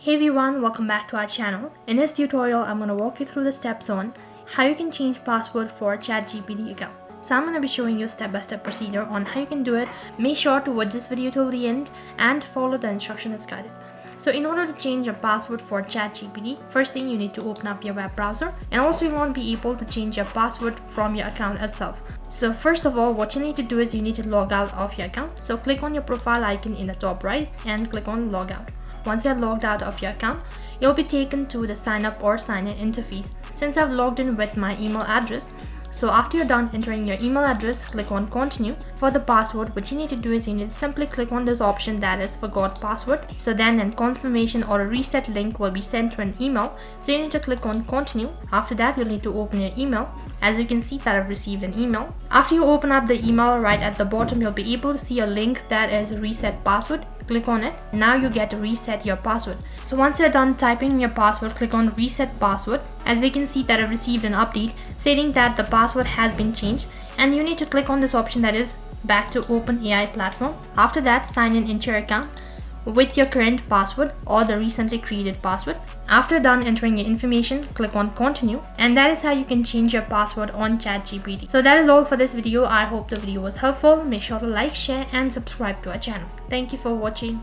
Hey everyone, welcome back to our channel. In this tutorial, I'm going to walk you through the steps on how you can change password for ChatGPT account. So I'm going to be showing you step-by-step procedure on how you can do it. Make sure to watch this video till the end and follow the instruction as guided. So in order to change your password for ChatGPT, first thing you need to open up your web browser, and also you won't be able to change your password from your account itself. So first of all, what you need to do is you need to log out of your account. So click on your profile icon in the top right and click on Logout. Once you're logged out of your account, you'll be taken to the sign up or sign in interface. Since I've logged in with my email address, so after you're done entering your email address, click on continue. For the password, what you need to do is you need to simply click on this option that is forgot password. So then a confirmation or a reset link will be sent to an email. So you need to click on continue. After that, you'll need to open your email. As you can see that I've received an email. After you open up the email, right at the bottom, you'll be able to see a link that is reset password. Click on it. Now you get to reset your password. So once you're done typing your password, click on reset password. As you can see that I've received an update stating that the password has been changed, and you need to click on this option that is back to OpenAI platform. After that, sign in into your account with your current password or the recently created password. After done entering your information, click on continue, and that is how you can change your password on ChatGPT. So that is all for this video. I hope the video was helpful. Make sure to like, share and subscribe to our channel. Thank you for watching.